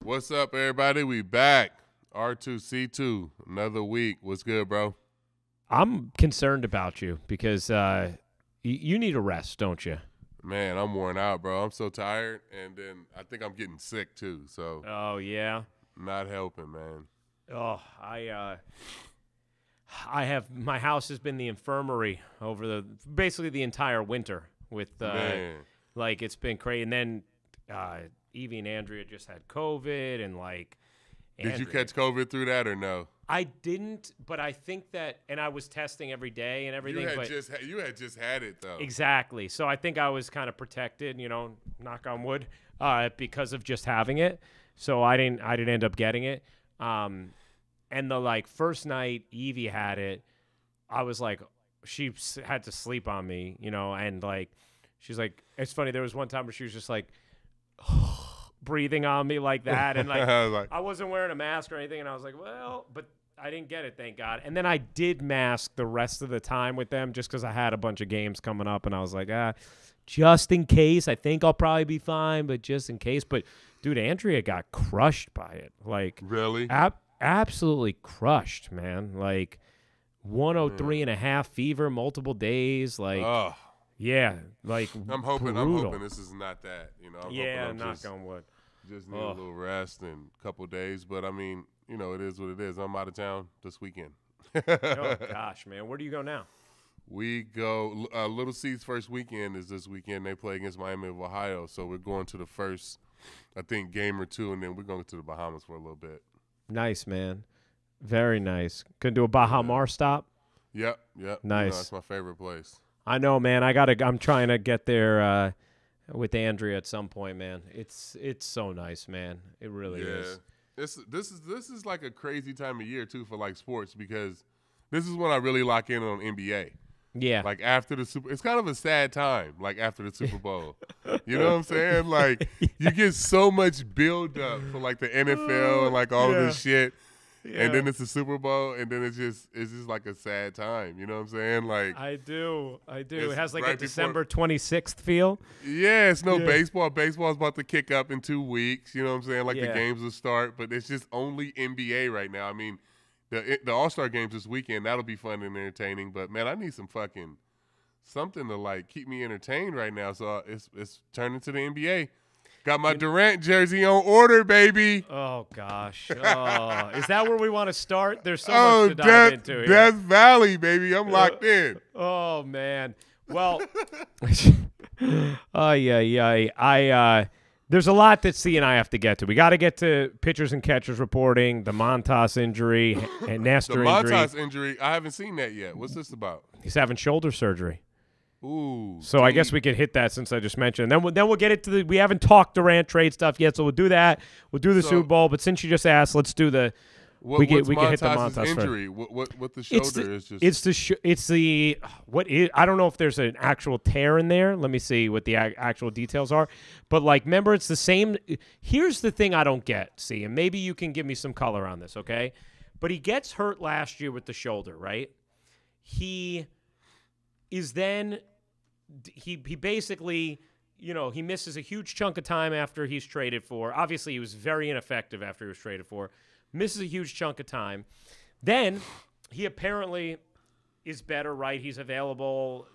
What's up, everybody? We back. R2C2, another week. What's good, bro? I'm concerned about you because you need a rest, don't you? Man, I'm worn out, bro. I'm so tired, and then I think I'm getting sick too. So, oh yeah, not helping, man. Oh, I have my house has been the infirmary over basically the entire winter with like it's been crazy, and then Evie and Andrea just had COVID, and like. Did you catch COVID through that or no? I didn't, but I think that, and I was testing every day and everything. You had just had it though. Exactly. So I think I was kind of protected, knock on wood, because of just having it. So I didn't end up getting it. And the first night Evie had it, I was like, she had to sleep on me, and she's like, it's funny. There was one time where she was just like, breathing on me like that, and I wasn't wearing a mask or anything, and I was like, well, but I didn't get it, thank God. And then I did mask the rest of the time with them just because I had a bunch of games coming up, and I was like, just in case. I think I'll probably be fine, but just in case. But dude, Andrea got crushed by it. Really? Absolutely crushed, man. 103.5 fever, multiple days. Yeah, I'm hoping this is not that. Knock on wood. Just need a little rest and a couple days, but I mean, it is what it is. I'm out of town this weekend. Oh gosh, man, where do you go now? We go. Little C's first weekend is this weekend. They play against Miami of Ohio, so we're going to the first, I think, game or two, and then we're going to the Bahamas for a little bit. Nice, man. Very nice. Could do a Baha Mar stop. Yep. Nice. That's my favorite place. I know, man. I'm trying to get there with Andrea at some point, man. It's so nice, man. It really is. This is like a crazy time of year too for sports, because this is when I really lock in on NBA. Yeah. After the it's kind of a sad time. After the Super Bowl, you know what I'm saying? You get so much build up for the NFL and all of this shit. Yeah. And then it's the Super Bowl, and then it's just like a sad time. You know what I'm saying? I do. It has a December 26th feel. Yeah, it's baseball. Baseball's about to kick up in 2 weeks. You know what I'm saying? The games will start, but it's just only NBA right now. I mean, the All-Star games this weekend, that'll be fun and entertaining. But man, I need some fucking something to keep me entertained right now. So it's turning to the NBA. Got my Durant jersey on order, baby. Oh, gosh. Oh, is that where we want to start? There's so much to dive into here. Death Valley, baby. I'm locked in. Oh, man. Well, there's a lot that C and I have to get to. We got to get to pitchers and catchers reporting, the Montas injury, and Nestor injury. The Montas injury, I haven't seen that yet. What's this about? He's having shoulder surgery. Ooh. So I guess we could hit that since I just mentioned. Then we'll get it we haven't talked Durant trade stuff yet, so we'll do that. We'll do the Super Bowl, but since you just asked, let's do the. We can hit the Montas injury. What the shoulder is just. I don't know if there's an actual tear in there. Let me see what the actual details are. But remember, it's the same. Here's the thing I don't get. See, and maybe you can give me some color on this, okay? But he gets hurt last year with the shoulder, right? He basically, he misses a huge chunk of time after he's traded for. Obviously, he was very ineffective after he was traded for. Misses a huge chunk of time. Then he apparently is better, right? He's available,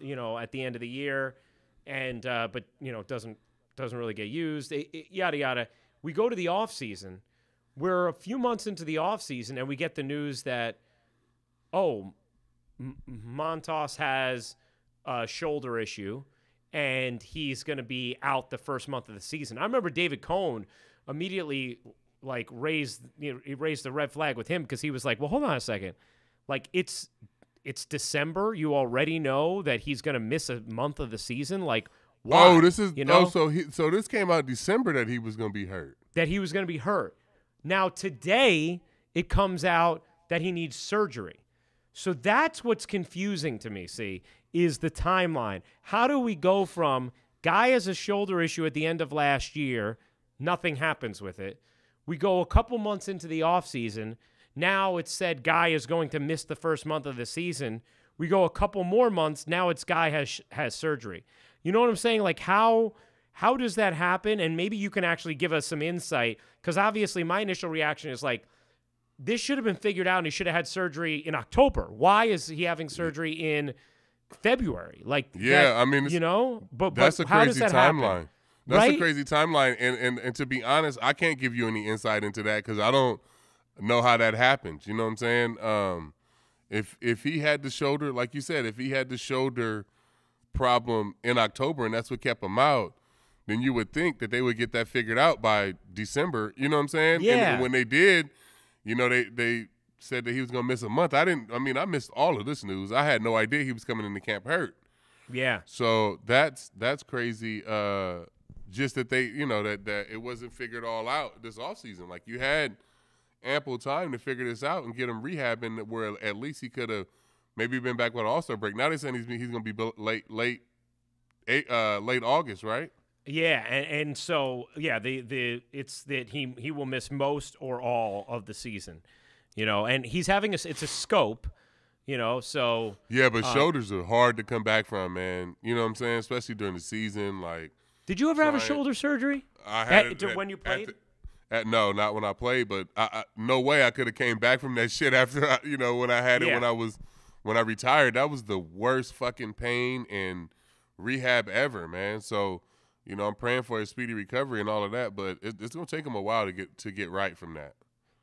at the end of the year, and but doesn't really get used. Yada yada. We go to the off season. We're a few months into the off season, and we get the news that Montas has a shoulder issue, and he's going to be out the first month of the season. I remember David Cohn immediately raised the red flag with him, because he was like, well, hold on a second. It's December. You already know that he's going to miss a month of the season. Why? Oh, this is so this came out December that he was going to be hurt. That he was going to be hurt. Now today it comes out that he needs surgery. So that's what's confusing to me, is the timeline. How do we go from guy has a shoulder issue at the end of last year, nothing happens with it. We go a couple months into the offseason. Now it's said guy is going to miss the first month of the season. We go a couple more months. Now it's guy has surgery. You know what I'm saying? How how does that happen? And maybe you can actually give us some insight, because obviously my initial reaction is like, this should have been figured out and he should have had surgery in October. Why is he having surgery in February? Like, yeah, I mean, but that's a how does crazy that timeline. happen? That's right? a crazy timeline. And to be honest, I can't give you any insight into that because I don't know how that happens. You know what I'm saying? If he had the shoulder, like you said, if he had the shoulder problem in October and that's what kept him out, then you would think that they would get that figured out by December. You know what I'm saying? Yeah. And when they did, they said that he was going to miss a month. I missed all of this news. I had no idea he was coming into camp hurt. Yeah. So that's crazy. Just that they, that it wasn't figured all out this offseason. Like, you had ample time to figure this out and get him rehabbing where at least he could have maybe been back with an All-Star break. Now they're saying he's going to be late August, right? Yeah, and so it's that he will miss most or all of the season, and he's having it's a scope, so yeah, but shoulders are hard to come back from, man. You know what I'm saying? Especially during the season. Like, did you ever have a shoulder surgery? I had it when you played. No, not when I played, but no way I could have came back from that shit after when I had it when I retired. That was the worst fucking pain and rehab ever, man. So. I'm praying for a speedy recovery and all of that, but it's going to take him a while to get right from that.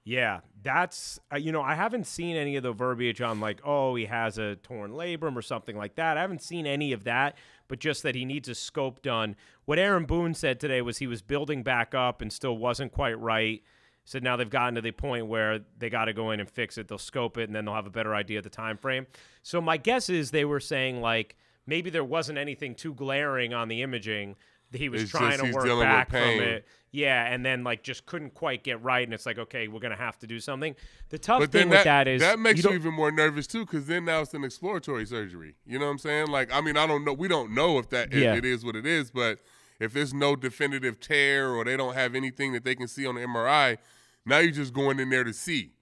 Yeah, that's I haven't seen any of the verbiage on like, oh, he has a torn labrum or something like that. I haven't seen any of that, but just that he needs a scope done. What Aaron Boone said today was he was building back up and still wasn't quite right. Said now they've gotten to the point where they got to go in and fix it. They'll scope it, and then they'll have a better idea of the time frame. So my guess is they were saying like maybe there wasn't anything too glaring on the imaging. He was trying to work back from it. Yeah, and then like just couldn't quite get right, and it's like, okay, we're going to have to do something. The tough thing with that is that makes you even more nervous too, because then now it's an exploratory surgery. You know what I'm saying? Like, I mean, I don't know. We don't know if it is what it is, but if there's no definitive tear or they don't have anything that they can see on the MRI, now you're just going in there to see.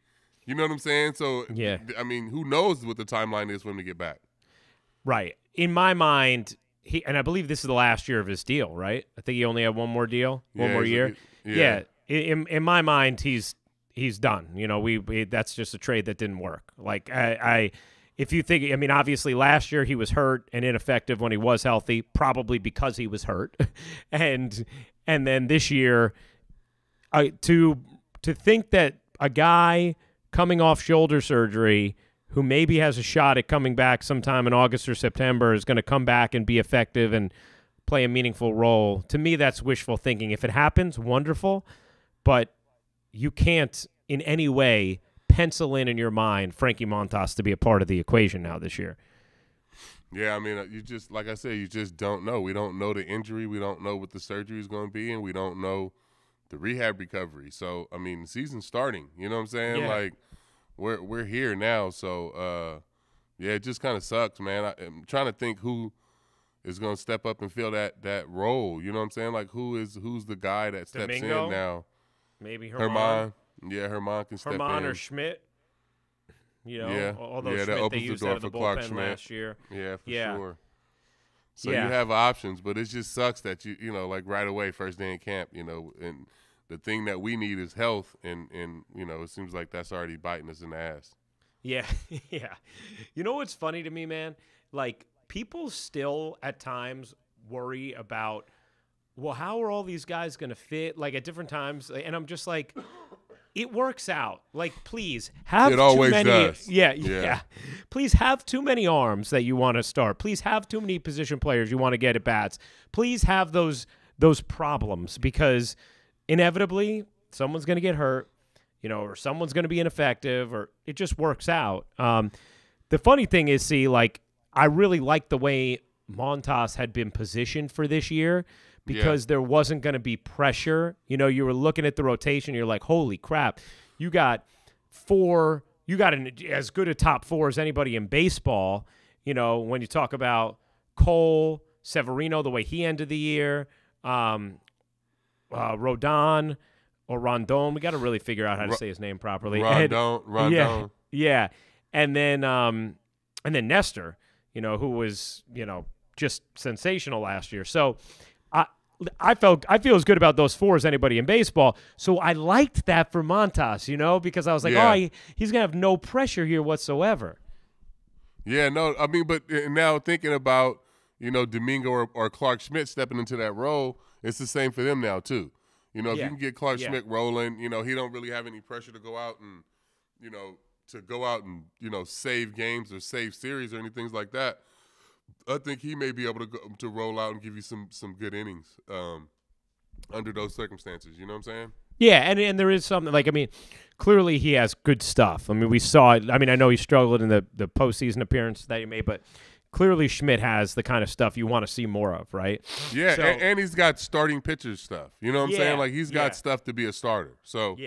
You know what I'm saying? So, yeah. I mean, who knows what the timeline is for him to get back? Right. In my mind, and I believe this is the last year of his deal, right? I think he only had one more deal, one more year. Yeah. In my mind, he's done. That's just a trade that didn't work. Like if you think, I mean, obviously last year he was hurt and ineffective when he was healthy, probably because he was hurt, and then this year, to think that a guy coming off shoulder surgery who maybe has a shot at coming back sometime in August or September is going to come back and be effective and play a meaningful role. To me, that's wishful thinking. If it happens, wonderful, but you can't in any way pencil in your mind Frankie Montas to be a part of the equation now this year. Yeah, I mean, you just, like I said, you just don't know. We don't know the injury. We don't know what the surgery is going to be, and we don't know the rehab recovery. So, I mean, the season's starting. You know what I'm saying? Yeah. Like, we're here now, so it just kind of sucks, man. I'm trying to think who is going to step up and fill that role. You know what I'm saying? Like, who's the guy that steps Domingo? in now? Maybe Herman. Yeah, Herman can step in. Herman or Schmidt. Although that Schmidt opens they used the door out of the for Clark bullpen Schmidt last year. Yeah, for sure. So Yeah. you have options, but it just sucks that like right away, first day in camp, and the thing that we need is health, and it seems like that's already biting us in the ass. Yeah, yeah. You know what's funny to me, man? Like, people still at times worry about, well, how are all these guys going to fit, like, at different times? And I'm just like, it works out. Like, please have it always too many. Does. Yeah. Please have too many arms that you want to start. Please have too many position players you want to get at bats. Please have those problems, because inevitably someone's going to get hurt, or someone's going to be ineffective, or it just works out. The funny thing is, I really like the way Montas had been positioned for this year, because there wasn't going to be pressure. You were looking at the rotation, you're like, holy crap, you got as good a top four as anybody in baseball. When you talk about Cole, Severino, the way he ended the year, Rodon or Rondon. We got to really figure out how to say his name properly. Rondon. Yeah. And then Nestor, who was, just sensational last year. So I feel as good about those 4 as anybody in baseball. So I liked that for Montas, because I was like, he's gonna have no pressure here whatsoever. Yeah, no, I mean, but now thinking about, Domingo or Clark Schmidt stepping into that role, it's the same for them now too. If you can get Clark Schmidt rolling, he don't really have any pressure to go out and, save games or save series or anything like that. I think he may be able to roll out and give you some good innings under those circumstances. You know what I'm saying? Yeah, and there is something clearly he has good stuff. I mean, we saw it. I mean, I know he struggled in the postseason appearance that he made, but clearly Schmidt has the kind of stuff you want to see more of, right? Yeah, so, and he's got starting pitcher stuff. You know what I'm saying? Like, he's got stuff to be a starter. So,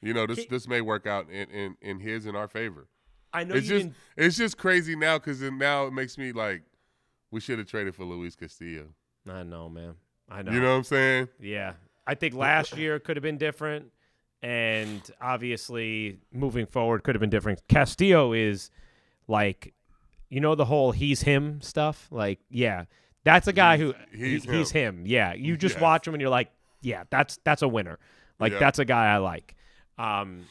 this may work out in his and our favor. I know it's just crazy now because now it makes me like we should have traded for Luis Castillo. I know, man. I know. You know what I'm saying? Yeah. I think last year could have been different, and obviously moving forward could have been different. Castillo is like, the whole he's him stuff. Like, yeah, that's a guy he's him. Yeah, you just watch him and you're like, yeah, that's a winner. Like that's a guy I like. And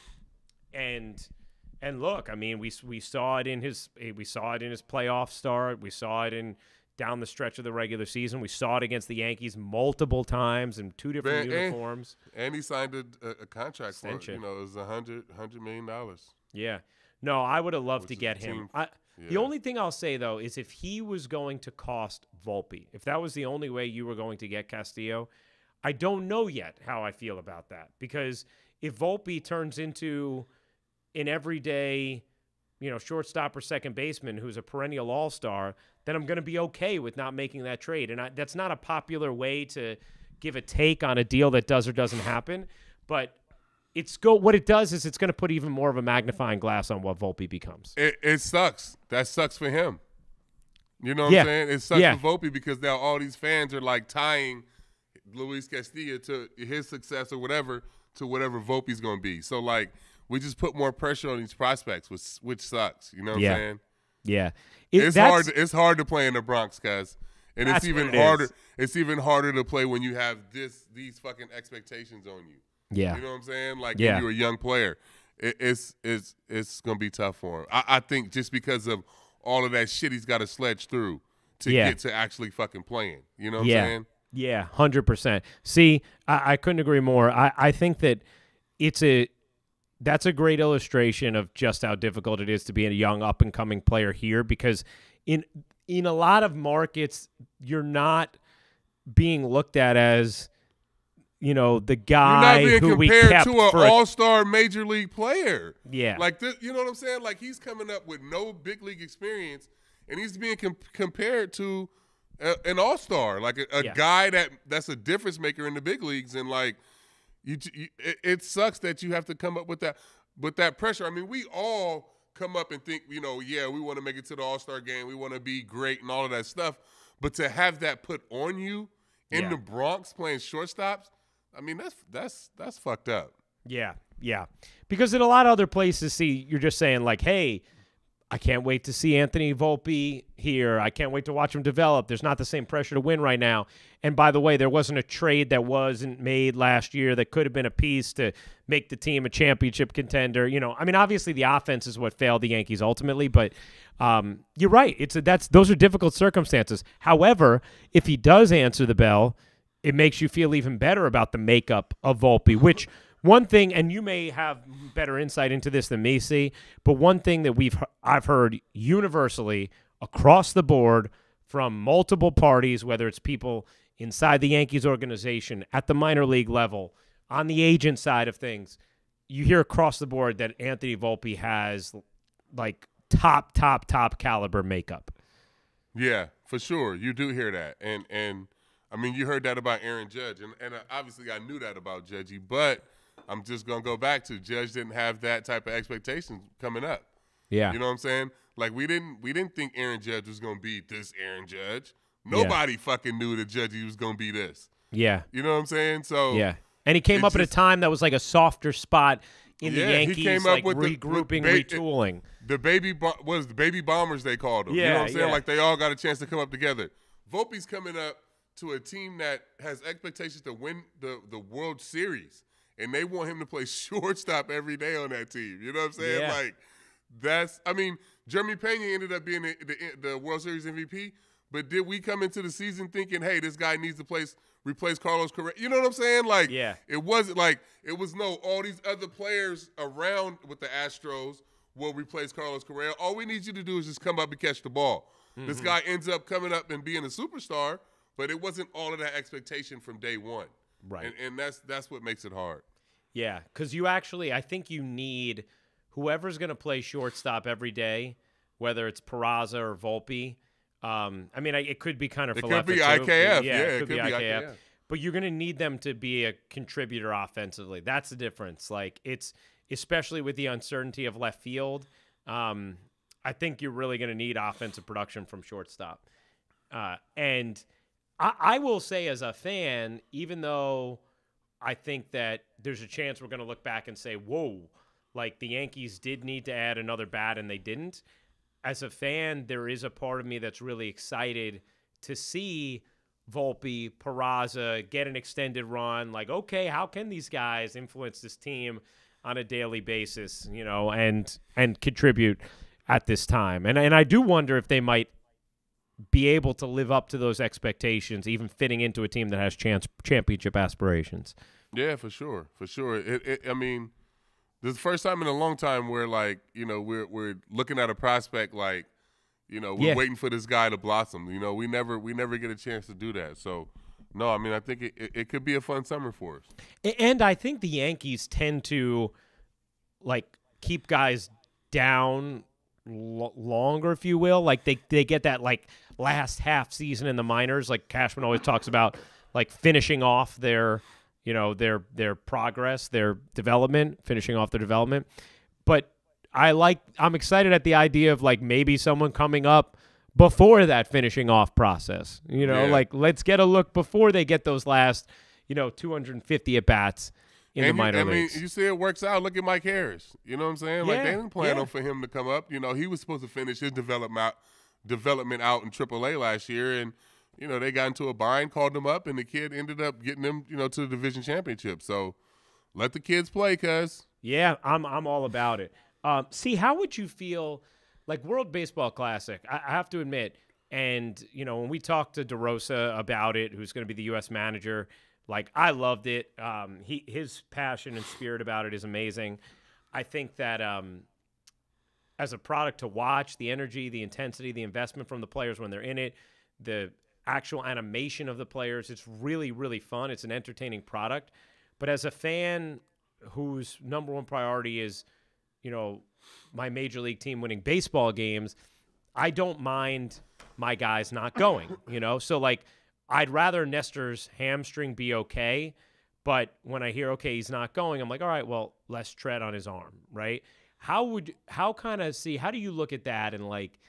look, I mean, we saw it in his playoff start. We saw it in down the stretch of the regular season. We saw it against the Yankees multiple times in 2 different uniforms. And he signed a contract for it. It was $100 million. Yeah. No, I would have loved to get him. The only thing I'll say, though, is if he was going to cost Volpe, if that was the only way you were going to get Castillo, I don't know yet how I feel about that. Because if Volpe turns into an everyday shortstop or second baseman who's a perennial all-star, then I'm going to be okay with not making that trade. And that's not a popular way to give a take on a deal that does or doesn't happen. But what it does is it's going to put even more of a magnifying glass on what Volpe becomes. It sucks. That sucks for him. You know what I'm saying? It sucks for Volpe because now all these fans are like tying Luis Castillo to his success or whatever to whatever Volpe's going to be. So, like, we just put more pressure on these prospects, which sucks. You know what I'm saying? Yeah, it's hard to play in the Bronx, guys, and it's even harder. It's even harder to play when you have these fucking expectations on you. Yeah, you know what I'm saying? Like when you're a young player, it's gonna be tough for him. I think just because of all of that shit he's got to sledge through to get to actually fucking playing. You know what I'm saying? Yeah, 100%. See, I couldn't agree more. I think that that's a great illustration of just how difficult it is to be a young up-and-coming player here because in a lot of markets, you're not being looked at as, the guy who we kept. You're not being compared to an all-star major league player. Yeah. Like, you know what I'm saying? Like, he's coming up with no big league experience, and he's being compared to an all-star, like a guy that's a difference maker in the big leagues, and, like, it sucks that you have to come up with that pressure. I mean, we all come up and think, we want to make it to the All-Star game. We want to be great and all of that stuff. But to have that put on you in the Bronx playing shortstops, I mean, that's fucked up. Yeah. Because in a lot of other places, you're just saying like, hey, I can't wait to see Anthony Volpe here. I can't wait to watch him develop. There's not the same pressure to win right now. And by the way, there wasn't a trade that wasn't made last year that could have been a piece to make the team a championship contender. I mean, obviously the offense is what failed the Yankees ultimately, but you're right. Those are difficult circumstances. However, if he does answer the bell, it makes you feel even better about the makeup of Volpe, which one thing, and you may have better insight into this than me, see, but one thing that I've heard universally across the board from multiple parties, whether it's people inside the Yankees organization, at the minor league level, on the agent side of things, you hear across the board that Anthony Volpe has like top caliber makeup. Yeah, for sure. You do hear that. And I mean, you heard that about Aaron Judge, and obviously I knew that about Judgy, but I'm just going to go back to Judge didn't have that type of expectations coming up. Yeah. You know what I'm saying? Like we didn't think Aaron Judge was going to be this Aaron Judge. Nobody fucking knew that Judgy was going to be this. Yeah. You know what I'm saying? So yeah. And he came up at a time that was like a softer spot in the Yankees, he came up like with regrouping, retooling. The baby bombers they called them. Yeah, you know what I'm saying? Like they all got a chance to come up together. Volpe's coming up to a team that has expectations to win the World Series, and they want him to play shortstop every day on that team. You know what I'm saying? Yeah. Like, Jeremy Pena ended up being the World Series MVP, but did we come into the season thinking, hey, this guy needs to replace Carlos Correa? You know what I'm saying? Like, it wasn't like it was all these other players around with the Astros will replace Carlos Correa. All we need you to do is just come up and catch the ball. Mm-hmm. This guy ends up coming up and being a superstar, but it wasn't all of that expectation from day one. Right. And that's what makes it hard. Yeah, because I think you need whoever's going to play shortstop every day, whether it's Peraza or Volpe. It could be kind of It could be IKF. Yeah, it could be IKF. But you're going to need them to be a contributor offensively. That's the difference. Like, it's especially with the uncertainty of left field. I think you're really going to need offensive production from shortstop. And I will say, as a fan, even though I think that there's a chance we're going to look back and say, whoa, like the Yankees did need to add another bat and they didn't. As a fan, there is a part of me that's really excited to see Volpe, Peraza get an extended run. Like, okay, how can these guys influence this team on a daily basis, and contribute at this time? And I do wonder if they might be able to live up to those expectations, even fitting into a team that has championship aspirations. Yeah, for sure. This is the first time in a long time where, like, we're looking at a prospect like, we're waiting for this guy to blossom. We never get a chance to do that. So, no, I think it could be a fun summer for us. And I think the Yankees tend to, like, keep guys down longer, if you will. Like, they get that, like, last half season in the minors. Like Cashman always talks about, like, finishing off their progress, their development, finishing off their development. But I'm excited at the idea of, like, maybe someone coming up before that finishing off process. Like, let's get a look before they get those last, 250 at bats in the minor leagues. You see it works out. Look at Mike Harris. You know what I'm saying? Like, they didn't plan on for him to come up. He was supposed to finish his development out in AAA last year, and they got into a bind, called him up, and the kid ended up getting them, to the division championship. So let the kids play, cuz. Yeah, I'm all about it. How would you feel, like, World Baseball Classic? I have to admit, and, when we talked to DeRosa about it, who's going to be the U.S. manager, like, I loved it. His passion and spirit about it is amazing. I think that as a product to watch, the energy, the intensity, the investment from the players when they're in it, the actual animation of the players, it's really, really fun. It's an entertaining product. But as a fan whose number one priority is, my major league team winning baseball games, I don't mind my guys not going, So, like, I'd rather Nestor's hamstring be okay, but when I hear, okay, he's not going, I'm like, all right, well, less tread on his arm, right? How do you look at that and, like,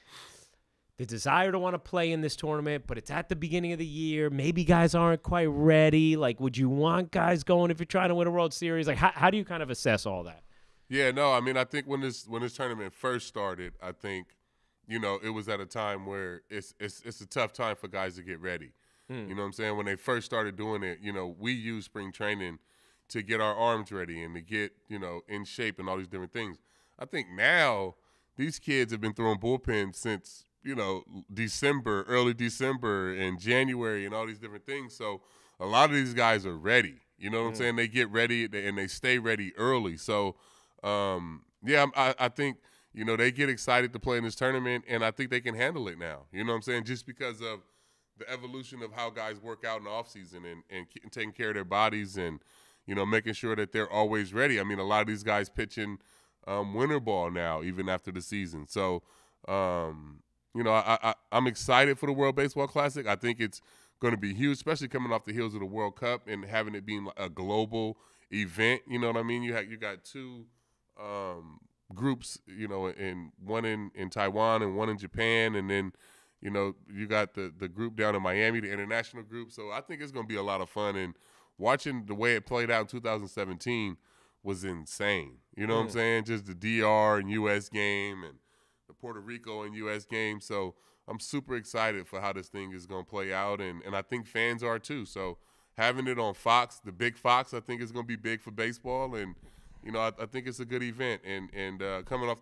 the desire to want to play in this tournament, but it's at the beginning of the year. Maybe guys aren't quite ready. Like, would you want guys going if you're trying to win a World Series? Like, how do you kind of assess all that? Yeah, no, I think when this tournament first started, I think, it was at a time where it's a tough time for guys to get ready. You know what I'm saying? When they first started doing it, we used spring training to get our arms ready and to get, in shape and all these different things. I think now these kids have been throwing bullpens since, December, early December and January and all these different things. So a lot of these guys are ready. You know what I'm saying? They get ready and they stay ready early. So, I think, they get excited to play in this tournament, and I think they can handle it now. You know what I'm saying? Just because of the evolution of how guys work out in the offseason and taking care of their bodies and, making sure that they're always ready. A lot of these guys pitching winter ball now, even after the season. So, I'm excited for the World Baseball Classic. I think it's going to be huge, especially coming off the heels of the World Cup and having it being a global event. You know what I mean? You got two groups, and one in Taiwan and one in Japan, and then, you got the group down in Miami, the international group. So I think it's going to be a lot of fun. And watching the way it played out in 2017 was insane. You know what I'm saying? Just the DR and U.S. game and the Puerto Rico and U.S. game. So I'm super excited for how this thing is going to play out, and I think fans are too. So having it on Fox, the big Fox, I think is going to be big for baseball, and I think it's a good event. And coming off,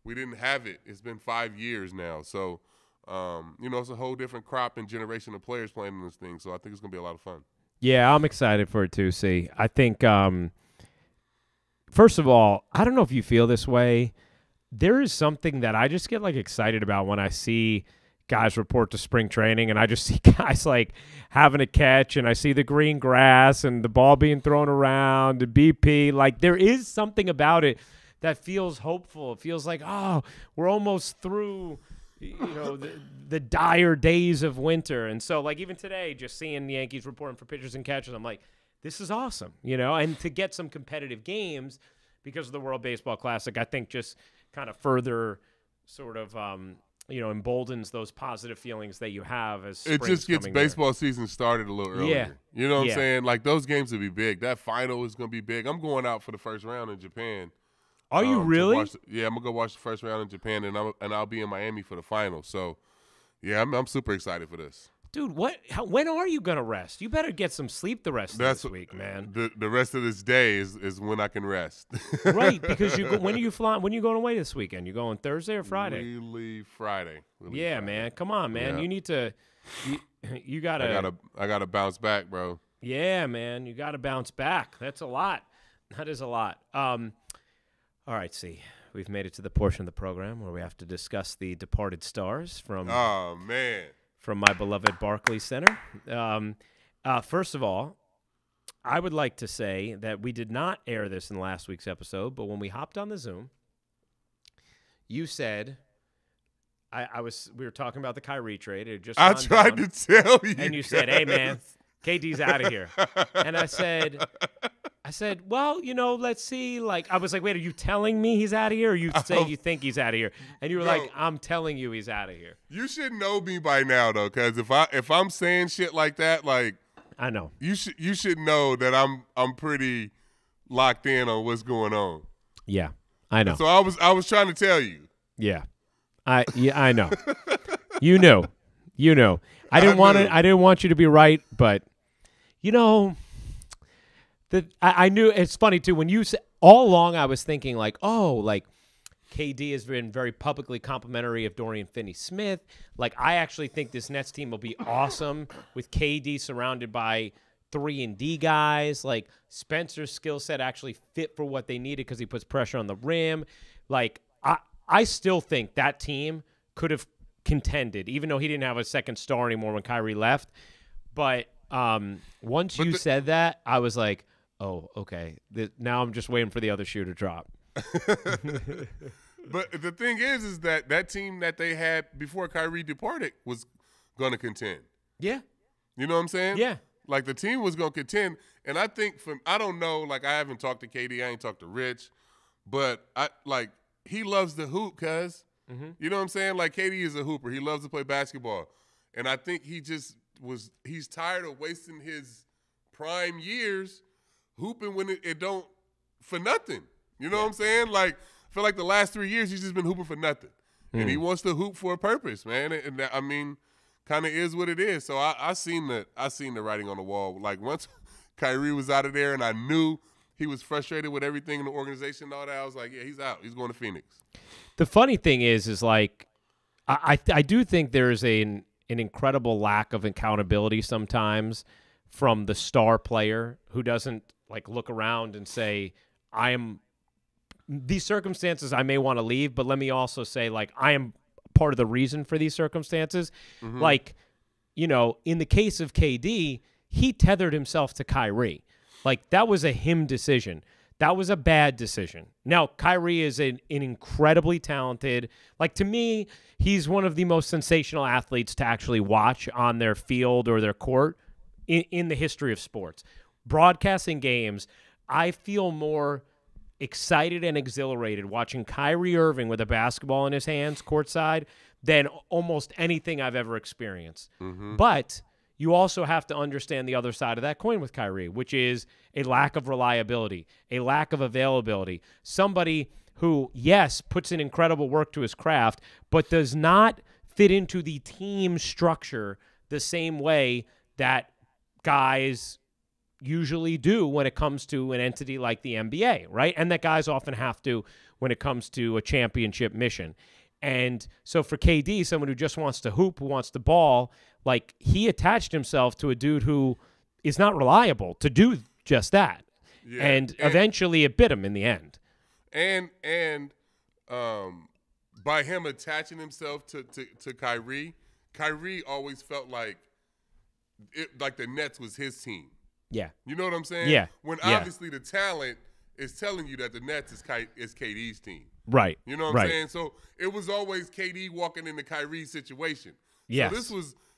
we didn't have it. It's been 5 years now, so it's a whole different crop and generation of players playing in this thing. So I think it's going to be a lot of fun. Yeah, I'm excited for it too. See, I think first of all, I don't know if you feel this way. There is something that I just get excited about when I see guys report to spring training, and I just see guys having a catch, and I see the green grass and the ball being thrown around, the BP. There is something about it that feels hopeful. It feels like, oh, we're almost through, the dire days of winter. And so, even today, just seeing the Yankees reporting for pitchers and catchers, I'm like, this is awesome, and to get some competitive games because of the World Baseball Classic, I think just kind of further sort of, emboldens those positive feelings that you have as it just gets baseball season started a little earlier. Yeah. You know what I'm saying? Those games will be big. That final is going to be big. I'm going out for the first round in Japan. Are you really? I'm going to go watch the first round in Japan, and I'll be in Miami for the final. So, yeah, I'm super excited for this. Dude, when are you going to rest? You better get some sleep the rest of this week, man. The rest of this day is when I can rest. Right, because when are you flying? When are you going away this weekend? You going Thursday or Friday? We leave Friday. Man. Come on, man. Yeah. You need to you got to I got to bounce back, bro. Yeah, man. You got to bounce back. That's a lot. That is a lot. All right, see. We've made it to the portion of the program where we have to discuss the departed stars from from my beloved Barclays Center. First of all, I would like to say that we did not air this in last week's episode, but when we hopped on the Zoom, you said we were talking about the Kyrie trade. It just I tried to tell you, and you said, "Hey, man, KD's out of here," and I said, well, let's see. I was like, wait, are you telling me he's out of here, or you say you think he's out of here? And you were like, I'm telling you he's out of here. You should know me by now, though, because if I'm saying shit like that, I know you should know that I'm pretty locked in on what's going on. Yeah, I know. So I was trying to tell you. Yeah, I know. You know. I didn't want you to be right, but I knew. It's funny too when you said all along. I was thinking KD has been very publicly complimentary of Dorian Finney-Smith. I actually think this Nets team will be awesome with KD surrounded by 3-and-D guys. Spencer's skill set actually fit for what they needed because he puts pressure on the rim. I still think that team could have contended, even though he didn't have a second star anymore when Kyrie left. But once you said that, I was like, oh, okay. Now I'm just waiting for the other shoe to drop. But the thing is that team that they had before Kyrie departed was going to contend. Yeah. You know what I'm saying? Yeah. The team was going to contend. And I think I don't know, I haven't talked to KD, I ain't talked to Rich, but he loves the hoop, cuz. Mm-hmm. You know what I'm saying? KD is a hooper. He loves to play basketball. And I think he's tired of wasting his prime years hooping when it don't for nothing. You know what I'm saying? I feel like the last 3 years he's just been hooping for nothing. And he wants to hoop for a purpose, man. And that, kind of is what it is. So I seen the writing on the wall. Once Kyrie was out of there and I knew he was frustrated with everything in the organization and all that, I was like, yeah, he's out. He's going to Phoenix. The funny thing is I do think there's an incredible lack of accountability sometimes from the star player who doesn't look around and say, these circumstances I may want to leave, but let me also say I am part of the reason for these circumstances. Mm-hmm. In the case of KD, he tethered himself to Kyrie. That was a him decision. That was a bad decision. Now, Kyrie is an incredibly talented, to me, he's one of the most sensational athletes to actually watch on their field or their court in the history of sports. Broadcasting games, I feel more excited and exhilarated watching Kyrie Irving with a basketball in his hands courtside than almost anything I've ever experienced. Mm-hmm. But you also have to understand the other side of that coin with Kyrie, which is a lack of reliability, a lack of availability. Somebody who, yes, puts in incredible work to his craft, but does not fit into the team structure the same way that guys usually do when it comes to an entity like the NBA, right? And that guys often have to when it comes to a championship mission. And so for KD, someone who just wants to hoop, who wants the ball, like he attached himself to a dude who is not reliable to do just that. Yeah. And eventually it bit him in the end. And by him attaching himself to Kyrie always felt like the Nets was his team. Yeah. You know what I'm saying? Yeah. When obviously the talent is telling you that the Nets is KD's team. Right. You know what I'm saying? So it was always KD walking into Kyrie's situation. Yes.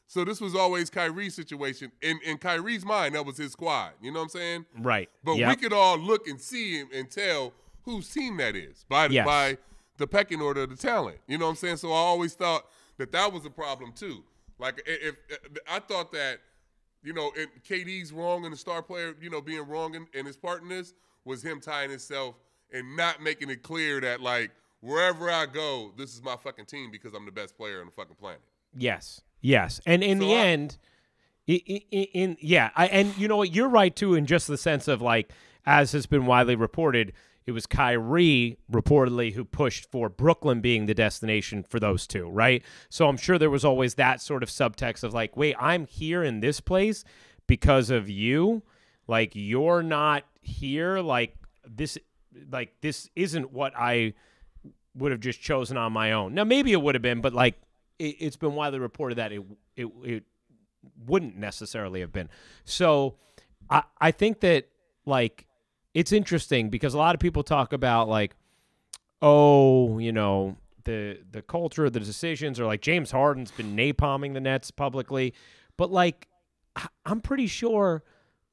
So this was always Kyrie's situation. In Kyrie's mind, that was his squad. You know what I'm saying? Right. But we could all look and see him and tell whose team that is by the pecking order of the talent. You know what I'm saying? So I always thought that was a problem too. Like if I thought that, you know, KD's wrong and the star player, you know, being wrong in his part in this was him tying himself and not making it clear that, like, wherever I go, this is my fucking team because I'm the best player on the fucking planet. Yes. And in the end, and you know what, you're right too, in just the sense of, like, as has been widely reported, it was Kyrie reportedly who pushed for Brooklyn being the destination for those two, right? So I'm sure there was always that sort of subtext of like, wait, I'm here in this place because of you. Like, you're not here. Like this isn't what I would have just chosen on my own. Now, maybe it would have been, but like it's been widely reported that it wouldn't necessarily have been. So I think that, like, it's interesting because a lot of people talk about, like, oh, you know, the culture of the decisions, or like James Harden's been napalming the Nets publicly. But, like, I'm pretty sure,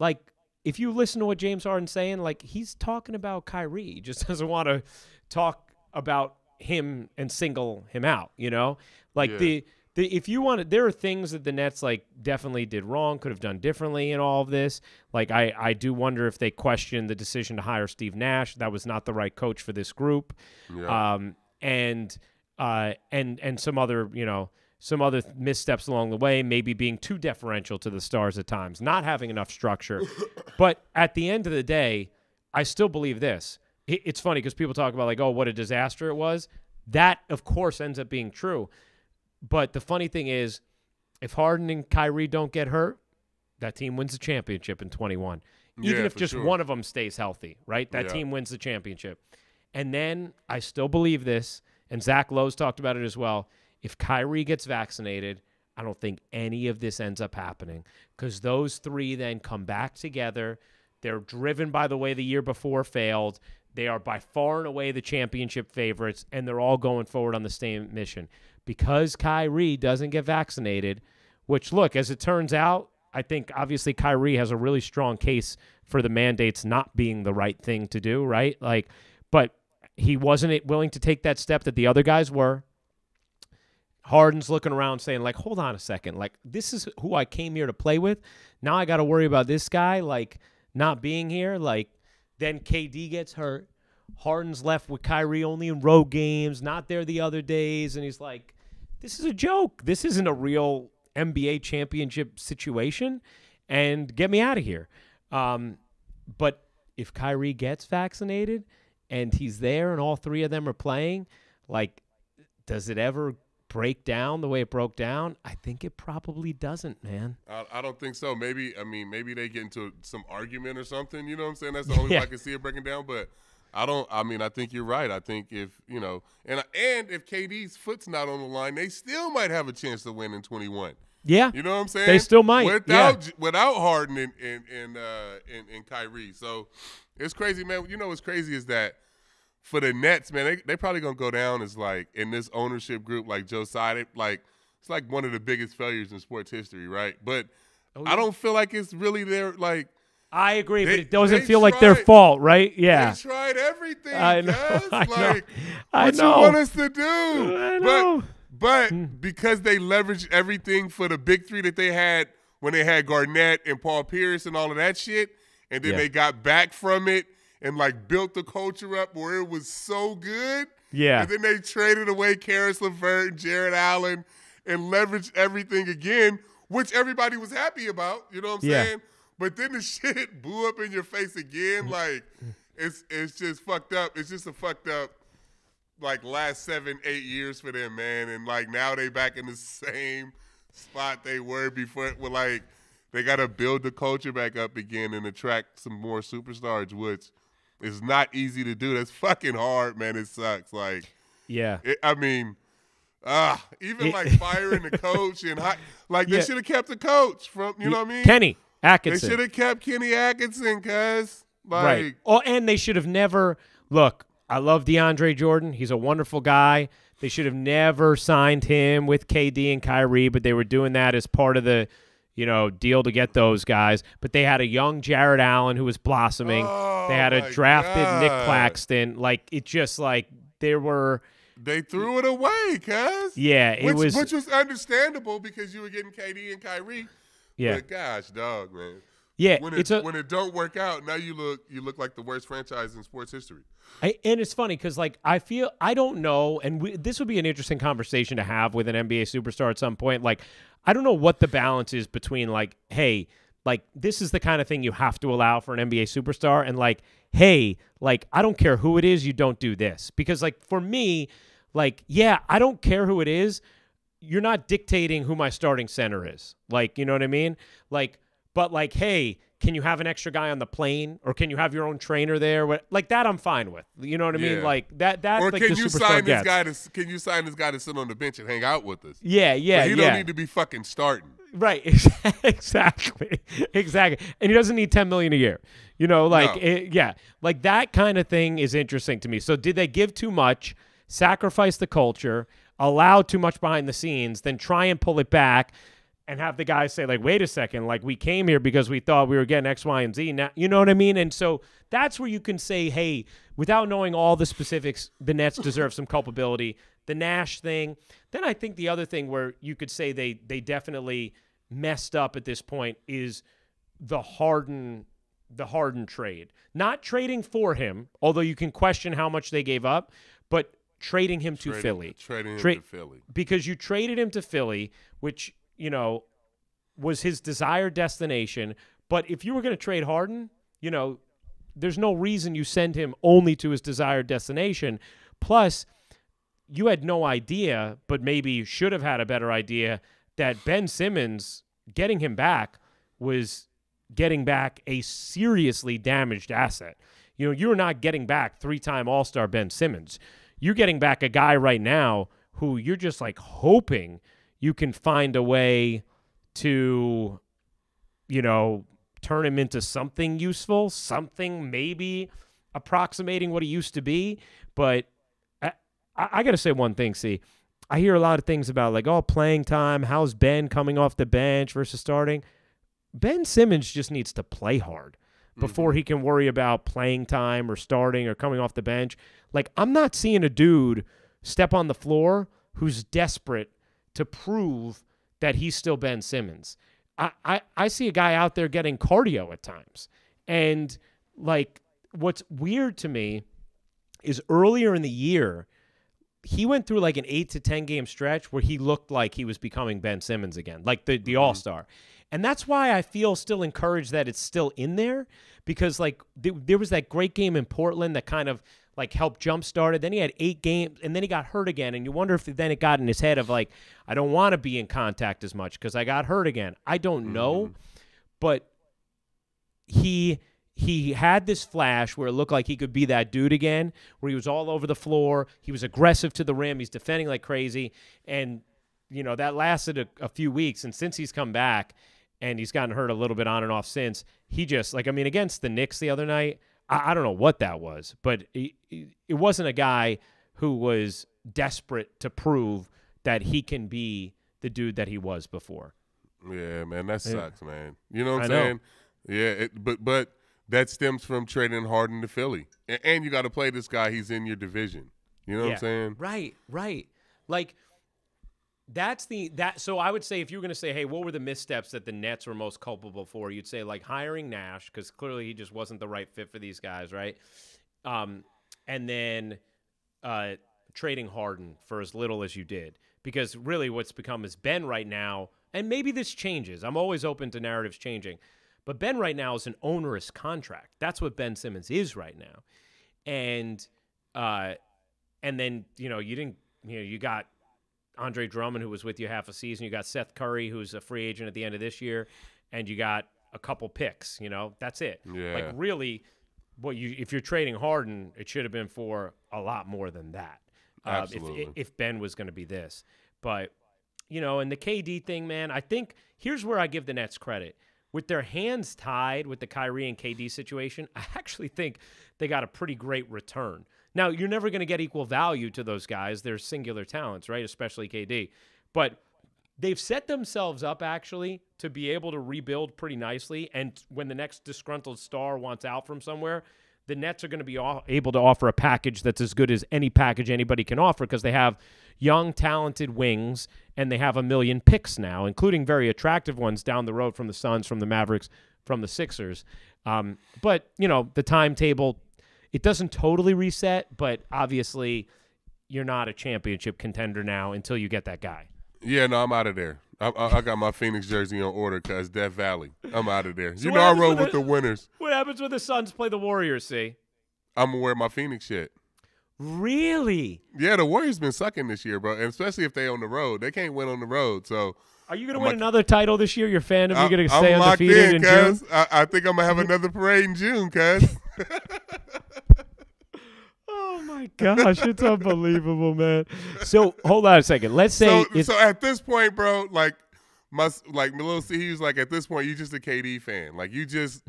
like, if you listen to what James Harden's saying, like, he's talking about Kyrie. He just doesn't want to talk about him and single him out, you know? Like, if you want to, there are things that the Nets, like, definitely did wrong, could have done differently in all of this. Like, I do wonder if they questioned the decision to hire Steve Nash. That was not the right coach for this group. Yeah. And some other, you know, some other missteps along the way, maybe being too deferential to the stars at times, not having enough structure. But at the end of the day, I still believe this. It's funny because people talk about, like, oh, what a disaster it was. That, of course, ends up being true. But the funny thing is, if Harden and Kyrie don't get hurt, that team wins the championship in 21. Even if just one of them stays healthy, right? That team wins the championship. And then I still believe this, and Zach Lowe's talked about it as well. If Kyrie gets vaccinated, I don't think any of this ends up happening because those three then come back together. They're driven by the way the year before failed. They are by far and away the championship favorites, and they're all going forward on the same mission. Because Kyrie doesn't get vaccinated, which, look, as it turns out, I think obviously Kyrie has a really strong case for the mandates not being the right thing to do, right? Like, but he wasn't willing to take that step that the other guys were. Harden's looking around saying, like, hold on a second. Like, this is who I came here to play with. Now I got to worry about this guy, like, not being here. Like, then KD gets hurt. Harden's left with Kyrie only in road games, not there the other days. And he's like, this is a joke. This isn't a real NBA championship situation. And get me out of here. But if Kyrie gets vaccinated and he's there and all three of them are playing, like, does it ever break down the way it broke down? I think it probably doesn't, man. I don't think so. Maybe they get into some argument or something. You know what I'm saying? That's the only way I can see it breaking down. But I think you're right. I think if, you know, and if KD's foot's not on the line, they still might have a chance to win in 21. Yeah. You know what I'm saying? They still might. Without Harden and Kyrie. So it's crazy, man. You know what's crazy is that for the Nets, man, they probably going to go down as, like, in this ownership group, like Joe said, like, it's like one of the biggest failures in sports history, right? But I don't feel like it's really their, like, I agree, but it doesn't feel like their fault, right? Yeah. They tried everything, I know. What you want us to do? I know. But because they leveraged everything for the big three that they had when they had Garnett and Paul Pierce and all of that shit, and then they got back from it and, like, built the culture up where it was so good. Yeah. And then they traded away Karis LeVert and Jared Allen and leverage everything again, which everybody was happy about. You know what I'm saying? But then the shit blew up in your face again. Like, it's just fucked up. It's just a fucked up, like, last 7-8 years for them, man. And, like, now they back in the same spot they were before. Well, like, they got to build the culture back up again and attract some more superstars, which is not easy to do. That's fucking hard, man. It sucks. Like, even like firing the coach and they should have kept the coach from, you know what I mean? Kenny Atkinson. They should have kept Kenny Atkinson, cuz. Like, right. Oh, and they should have never – look, I love DeAndre Jordan. He's a wonderful guy. They should have never signed him with KD and Kyrie, but they were doing that as part of the – deal to get those guys. But they had a young Jared Allen who was blossoming. They had a drafted Nick Claxton. Like, it just like they threw it away, cuz. Yeah, which was understandable because you were getting KD and Kyrie. Yeah. But gosh, dog, man. Yeah, when it don't work out, now you look like the worst franchise in sports history. And it's funny because, like, I don't know, and this would be an interesting conversation to have with an NBA superstar at some point. Like, I don't know what the balance is between, like, hey, like, this is the kind of thing you have to allow for an NBA superstar, and, like, hey, like, I don't care who it is, you don't do this. Because, like, for me, like, yeah, I don't care who it is. You're not dictating who my starting center is. Like, you know what I mean? Like, but, like, hey, can you have an extra guy on the plane, or can you have your own trainer there? Like that, I'm fine with. You know what I mean? Like that. Or like can the you superstar sign gets. this guy to? Can you sign this guy to sit on the bench and hang out with us? Yeah. But he don't need to be fucking starting. Right. Exactly. And he doesn't need $10 million a year. Like that kind of thing is interesting to me. So did they give too much, sacrifice the culture, allow too much behind the scenes, then try and pull it back? And have the guys say, like, wait a second, like, we came here because we thought we were getting X, Y, and Z. Now, you know what I mean? And so that's where you can say, hey, without knowing all the specifics, the Nets deserve some culpability. The Nash thing. Then I think the other thing where you could say they definitely messed up at this point is the Harden trade. Not trading for him, although you can question how much they gave up, but trading him to Philly. Trading him to Philly. Because you traded him to Philly, which – was his desired destination. But if you were going to trade Harden, there's no reason you send him only to his desired destination. Plus, you had no idea, but maybe you should have had a better idea, that Ben Simmons, getting him back, was getting back a seriously damaged asset. You're not getting back 3-time All-Star Ben Simmons. You're getting back a guy right now who you're just like hoping you can find a way to, turn him into something useful, something maybe approximating what he used to be. But I got to say one thing, see. I hear a lot of things about, like, playing time, how's Ben coming off the bench versus starting. Ben Simmons just needs to play hard before he can worry about playing time or starting or coming off the bench. Like, I'm not seeing a dude step on the floor who's desperate to prove that he's still Ben Simmons. I see a guy out there getting cardio at times. And, like, what's weird to me is earlier in the year, he went through, like, an 8 to 10 game stretch where he looked like he was becoming Ben Simmons again, like the All-Star. And that's why I feel still encouraged that it's still in there, because, like, there was that great game in Portland that kind of, like, helped jumpstart it. Then he had 8 games, and then he got hurt again. And you wonder if then it got in his head of, like, I don't want to be in contact as much because I got hurt again. I don't know. But he had this flash where it looked like he could be that dude again, where he was all over the floor. He was aggressive to the rim. He's defending like crazy. And, that lasted a few weeks. And since he's come back and he's gotten hurt a little bit on and off since, he just, like, against the Knicks the other night, I don't know what that was, but it wasn't a guy who was desperate to prove that he can be the dude that he was before. Yeah, man, that sucks, man. You know what I'm saying? Yeah, but that stems from trading Harden to Philly. And you got to play this guy. He's in your division. You know what I'm saying? Right. Like, so I would say, if you were going to say, hey, what were the missteps that the Nets were most culpable for, you'd say, like, hiring Nash, because clearly he just wasn't the right fit for these guys, right? And then trading Harden for as little as you did. because really what's become is Ben right now, and maybe this changes. I'm always open to narratives changing. But Ben right now is an onerous contract. That's what Ben Simmons is right now. And then, you got Andre Drummond, who was with you half a season. You got Seth Curry, who's a free agent at the end of this year. And you got a couple picks, that's it. Yeah. Like really, if you're trading Harden, it should have been for a lot more than that. Absolutely. If Ben was going to be this. But, and the KD thing, man, I think here's where I give the Nets credit. With their hands tied with the Kyrie and KD situation, I actually think they got a pretty great return. Now, you're never going to get equal value to those guys. They're singular talents, right? Especially KD. But they've set themselves up, actually, to be able to rebuild pretty nicely. And when the next disgruntled star wants out from somewhere, the Nets are going to be able to offer a package that's as good as any package anybody can offer because they have young, talented wings, and they have a million picks now, including very attractive ones down the road from the Suns, from the Mavericks, from the Sixers. But, the timetable, it doesn't totally reset, but obviously you're not a championship contender now until you get that guy. Yeah, no, I'm out of there. I got my Phoenix jersey on order because Death Valley. I'm out of there. So I roll with the winners. What happens when the Suns play the Warriors, see? I'm going to wear my Phoenix shit. Really? Yeah, the Warriors been sucking this year, bro, and especially if they on the road. They can't win on the road, so. Are you going to win another title this year? You're a fan of? You're going to stay undefeated in June? I think I'm going to have another parade in June, cuz. Oh, my gosh. It's unbelievable, man. So, hold on a second. Let's say so at this point, bro, like little C, he was like, at this point, you just a KD fan. Like, you just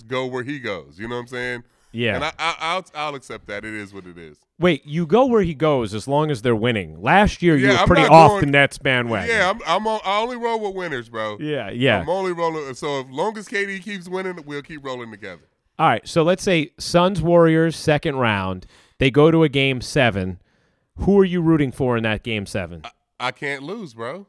go where he goes. You know what I'm saying? Yeah. And I'll accept that. It is what it is. Wait, you go where he goes as long as they're winning. Last year, you were pretty off the Nets bandwagon. Yeah, I only roll with winners, bro. Yeah. I'm only rolling. So as long as KD keeps winning, we'll keep rolling together. All right, so let's say Suns-Warriors second round. They go to a Game 7. Who are you rooting for in that Game 7? I can't lose, bro.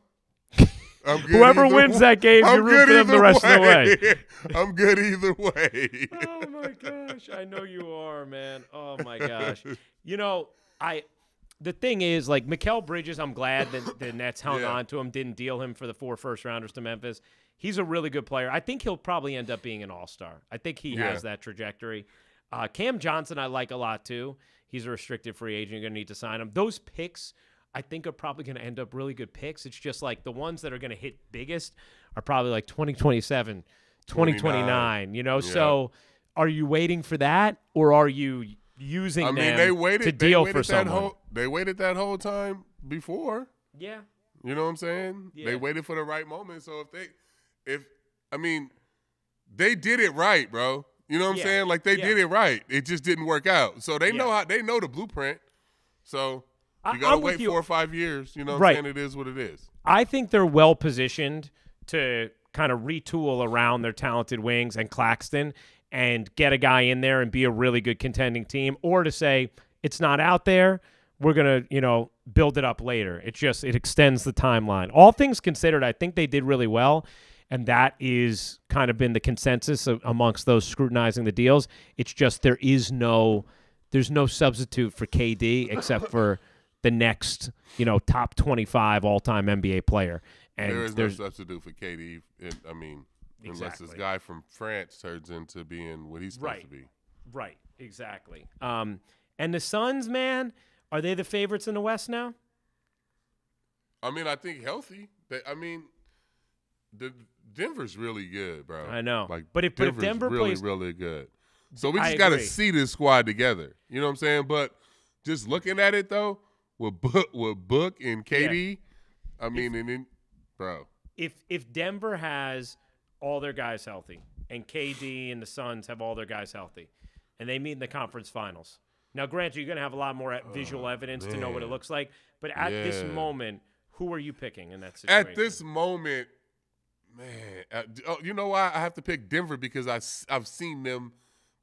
Whoever wins that game, you root for them the rest of the way. I'm good either way. Oh, my gosh. I know you are, man. Oh, my gosh. The thing is, like, Mikal Bridges, I'm glad that the Nets hung on to him, didn't deal him for the 4 first-rounders to Memphis. He's a really good player. I think he'll probably end up being an all-star. I think he has that trajectory. Cam Johnson I like a lot, too. He's a restricted free agent. You're going to need to sign him. Those picks, I think, are probably going to end up really good picks. It's just like the ones that are going to hit biggest are probably like 2027, 2029, Yeah. So are you waiting for that, or are you using to deal for someone? They waited that whole time before. Yeah. You know what I'm saying? Yeah. They waited for the right moment. So they did it right, bro. You know what I'm saying? Like they did it right. It just didn't work out. So they know the blueprint. So you got to wait 4 or 5 years. You know what I'm saying? It is what it is. I think they're well positioned to kind of retool around their talented wings and Claxton and get a guy in there and be a really good contending team, or to say it's not out there. We're going to, build it up later. It extends the timeline. All things considered, I think they did really well. And that is kind of been the consensus amongst those scrutinizing the deals. It's just there's no substitute for KD except for the next, top 25 all-time NBA player. And there is no substitute for KD. Unless this guy from France turns into being what he's supposed to be. Right, exactly. And the Suns, man, are they the favorites in the West now? I think healthy. Denver's really good, bro. I know. But if Denver plays really good. So we just got to see this squad together. You know what I'm saying? But just looking at it, though, with Book and KD, bro. If Denver has all their guys healthy and KD and the Suns have all their guys healthy and they meet in the conference finals. Now, granted, you're going to have a lot more visual evidence to know what it looks like. But at this moment, who are you picking in that situation? At this moment, man, you know why I have to pick Denver? Because I've seen them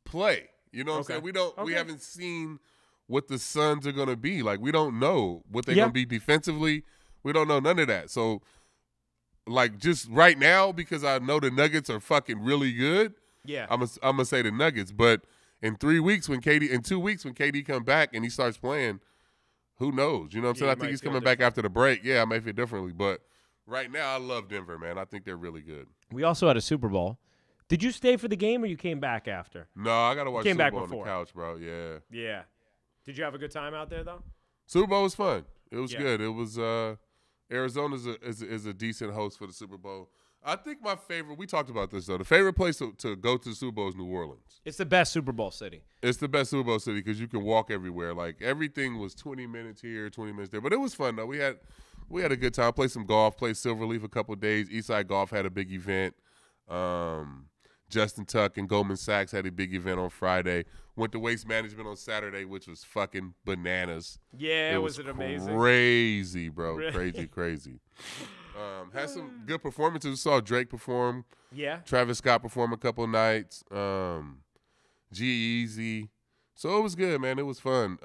play. You know what I'm saying? We haven't seen what the Suns are going to be. Like, we don't know what they're going to be defensively. We don't know none of that. So, like, just right now, because I know the Nuggets are fucking really good, I'm gonna say the Nuggets. But in 2 weeks when KD come back and he starts playing, who knows? You know what I'm saying? I think he's coming back after the break. Yeah, I may feel differently. But right now, I love Denver, man. I think they're really good. We also had a Super Bowl. Did you stay for the game or you came back after? No, I got to watch Super Bowl on the couch, bro. Yeah. Yeah. Did you have a good time out there, though? Super Bowl was fun. It was good. It was Arizona is a decent host for the Super Bowl. I think my favorite – we talked about this, though. The favorite place to go to the Super Bowl is New Orleans. It's the best Super Bowl city. It's the best Super Bowl city because you can walk everywhere. Like, everything was 20 minutes here, 20 minutes there. But it was fun, though. We had a good time. Played some golf. Played Silverleaf a couple of days. Eastside Golf had a big event. Justin Tuck and Goldman Sachs had a big event on Friday. Went to Waste Management on Saturday, which was fucking bananas. Yeah, was it amazing? Crazy, bro. Really? Crazy. Had some good performances. Saw Drake perform. Yeah. Travis Scott perform a couple nights. G-Eazy. So it was good, man. It was fun.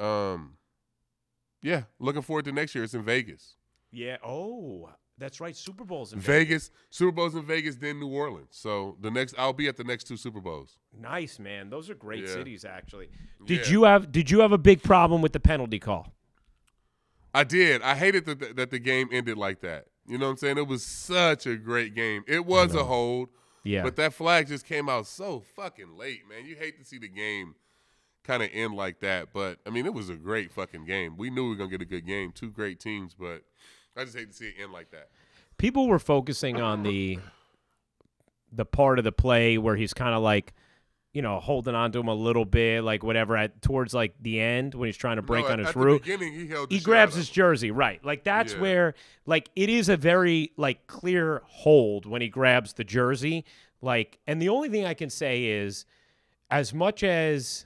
Yeah, looking forward to next year. It's in Vegas. Yeah. Oh, that's right. Super Bowl's in Vegas. Super Bowl's in Vegas, then New Orleans. So I'll be at the next two Super Bowls. Nice, man. Those are great cities, actually. Did you have a big problem with the penalty call? I did. I hated that the game ended like that. You know what I'm saying? It was such a great game. It was a hold. Yeah. But that flag just came out so fucking late, man. You hate to see the game kind of end like that. But, I mean, it was a great fucking game. We knew we were going to get a good game. Two great teams, but I just hate to see it end like that. People were focusing on the part of the play where he's kind of like, you know, holding on to him a little bit, like whatever, towards like the end when he's trying to break on his route. He grabs his jersey, right? Like that's where, like, it is a very like clear hold when he grabs the jersey. Like, and the only thing I can say is, as much as,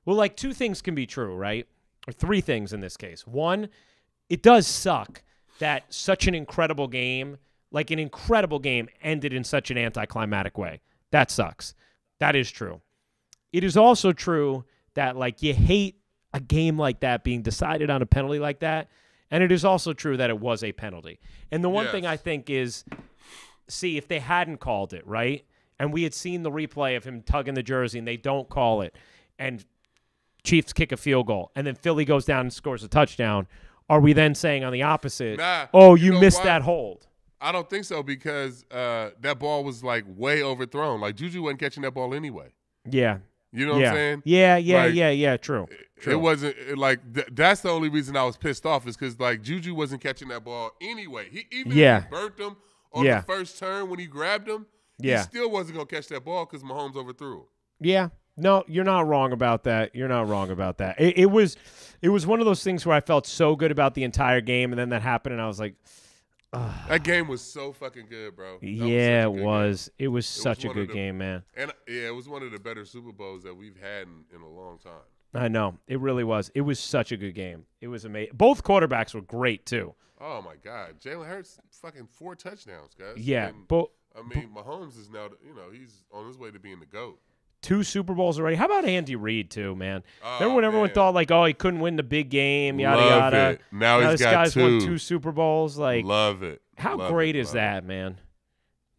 well, like two things can be true, right? Or three things in this case. One, it does suck that such an incredible game, like an incredible game, ended in such an anticlimactic way. That sucks. That is true. It is also true that, like, you hate a game like that being decided on a penalty like that, and it is also true that it was a penalty. And the one thing I think is, see, if they hadn't called it, right, and we had seen the replay of him tugging the jersey and they don't call it, and Chiefs kick a field goal, and then Philly goes down and scores a touchdown, are we then saying on the opposite, you missed that hold? I don't think so because that ball was, like, way overthrown. Like, Juju wasn't catching that ball anyway. Yeah. You know what I'm saying? Yeah. True. It wasn't like that's the only reason I was pissed off is because, like, Juju wasn't catching that ball anyway. He even if he burnt him on the first turn when he grabbed him. He still wasn't gonna catch that ball because Mahomes overthrew him. Yeah. No, you're not wrong about that. It was one of those things where I felt so good about the entire game, and then that happened, and I was like, that game was so fucking good, bro. It was. It was such a good game, man. And it was one of the better Super Bowls that we've had in a long time. I know. It really was. It was such a good game. It was amazing. Both quarterbacks were great, too. Oh, my God. Jalen Hurts, fucking 4 touchdowns, guys. Yeah. Mahomes is now, he's on his way to being the GOAT. 2 Super Bowls already. How about Andy Reid, too, man? Remember when everyone thought, like, he couldn't win the big game, yada, yada. It. Now he's this got guy's 2. won 2 Super Bowls. Like, love it. How great is that, man?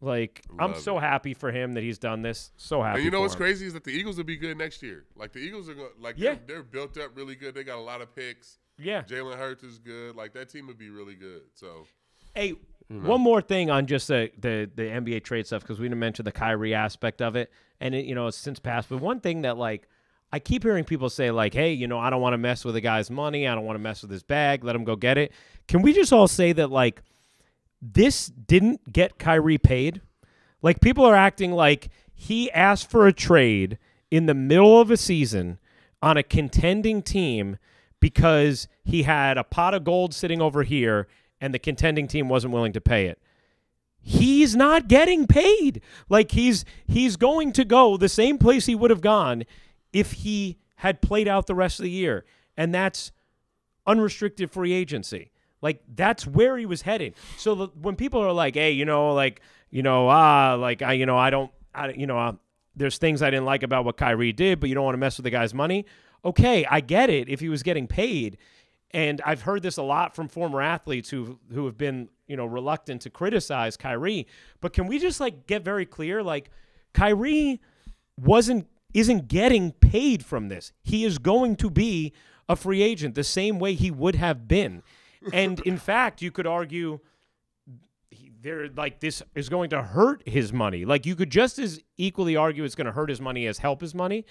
Like, I'm so happy for him that he's done this. So happy. And you know what's him. crazy is that the Eagles will be good next year. Like, the Eagles are going, like, they're built up really good. They got a lot of picks. Yeah. Jalen Hurts is good. Like, that team would be really good. So, hey, one more thing on just the NBA trade stuff, because we didn't mention the Kyrie aspect of it, and it, it's since passed. But one thing that, like, I keep hearing people say, like, hey, I don't want to mess with a guy's money. I don't want to mess with his bag. Let him go get it. Can we just all say that, like, this didn't get Kyrie paid? Like, people are acting like he asked for a trade in the middle of a season on a contending team because he had a pot of gold sitting over here and the contending team wasn't willing to pay it. He's not getting paid. Like, he's going to go the same place he would have gone if he had played out the rest of the year, and that's unrestricted free agency. Like, that's where he was headed. So when people are like, hey, there's things I didn't like about what Kyrie did, but you don't want to mess with the guy's money. Okay, I get it if he was getting paid. And I've heard this a lot from former athletes who have been, reluctant to criticize Kyrie. But can we just, like, get very clear? Like, Kyrie isn't getting paid from this. He is going to be a free agent the same way he would have been. And in fact, you could argue this is going to hurt his money. Like, you could just as equally argue it's going to hurt his money as help his money.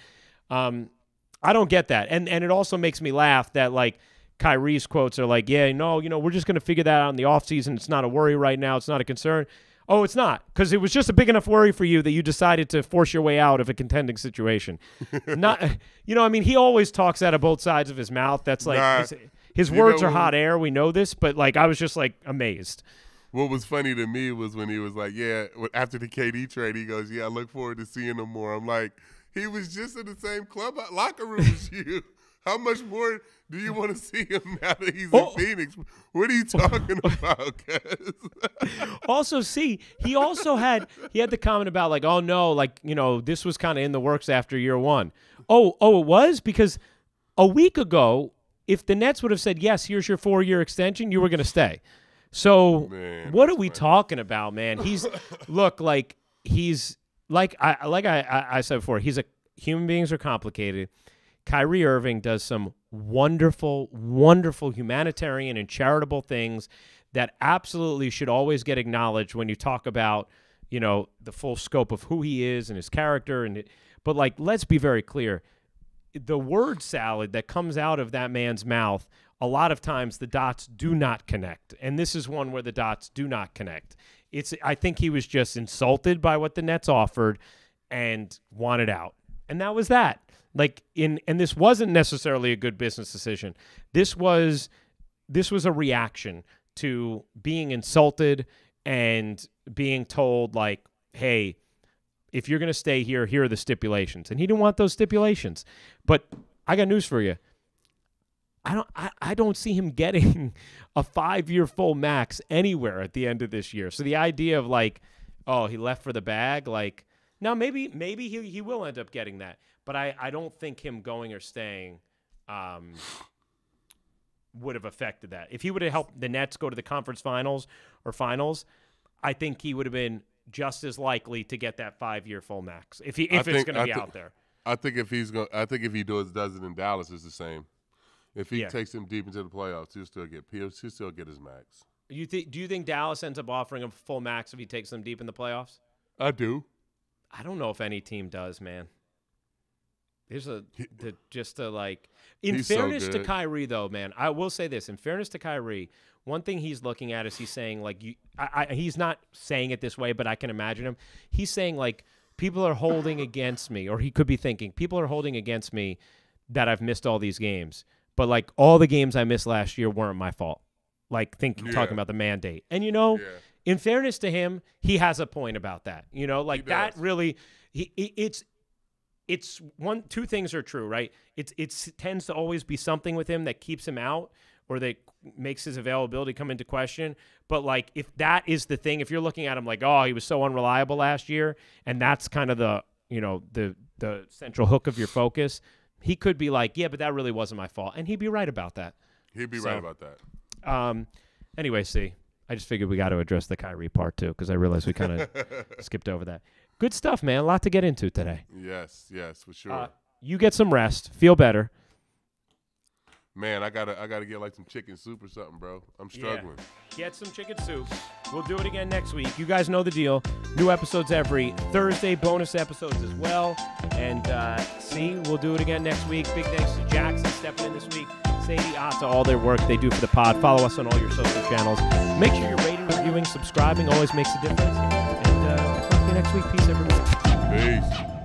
I don't get that. And it also makes me laugh that, like, Kyrie's quotes are like, yeah, no, we're just going to figure that out in the offseason. It's not a worry right now. It's not a concern. Oh, it's not, because it was just a big enough worry for you that you decided to force your way out of a contending situation. Not, I mean, he always talks out of both sides of his mouth. That's like his words are hot air. We know this, but like I was just like amazed. What was funny to me was when he was like, yeah, after the KD trade, he goes, yeah, I look forward to seeing him more. I'm like, he was just in the same locker room as you. How much more do you want to see him now that he's in Phoenix? What are you talking about, guys? Also, he had the comment about like, oh no, like, this was kind of in the works after year one. Oh, it was? Because a week ago, if the Nets would have said, yes, here's your 4-year extension, you were going to stay. So what are we talking about, man? I said before, human beings are complicated. Kyrie Irving does some wonderful, wonderful humanitarian and charitable things that absolutely should always get acknowledged when you talk about, the full scope of who he is and his character. But like, let's be very clear. The word salad that comes out of that man's mouth, a lot of times the dots do not connect. And this is one where the dots do not connect. I think he was just insulted by what the Nets offered and wanted out. And that was that. And this wasn't necessarily a good business decision. This was a reaction to being insulted and being told, like, hey, if you're going to stay here, here are the stipulations. And he didn't want those stipulations. But I got news for you. I don't see him getting a 5-year full max anywhere at the end of this year. So the idea of like, oh, he left for the bag, like, now maybe he will end up getting that. But I don't think him going or staying would have affected that. If he would have helped the Nets go to the conference finals, I think he would have been just as likely to get that 5-year full max if it's going to be out there. I think if he does it in Dallas, it's the same. If he takes him deep into the playoffs, he'll still get his max. Do you think Dallas ends up offering him full max if he takes them deep in the playoffs? I do. I don't know if any team does, man. In fairness to Kyrie, though, man, I will say this. In fairness to Kyrie, one thing he's looking at is he's saying, like, he's not saying it this way, but I can imagine him. He's saying, like, people are holding against me, or he could be thinking, people are holding against me that I've missed all these games. But, like, all the games I missed last year weren't my fault. Like, talking about the mandate. And, in fairness to him, he has a point about that. Like, that really it's two things are true, right? It tends to always be something with him that keeps him out or that makes his availability come into question. But like, if that is the thing, if you're looking at him like, oh, he was so unreliable last year, and that's kind of the central hook of your focus, he could be like, yeah, but that really wasn't my fault, and he'd be right about that. Right about that. Anyway, I just figured we got to address the Kyrie part too, because I realized we kind of skipped over that. Good stuff, man. A lot to get into today. Yes, for sure. You get some rest. Feel better. Man, I gotta get like some chicken soup or something, bro. I'm struggling. Yeah. Get some chicken soup. We'll do it again next week. You guys know the deal. New episodes every Thursday, bonus episodes as well. And we'll do it again next week. Big thanks to Jackson stepping in this week. Sadie, Atta, all their work they do for the pod. Follow us on all your social channels. Make sure you're rating, reviewing, subscribing. Always makes a difference. And we'll talk to you next week. Peace, everybody. Peace.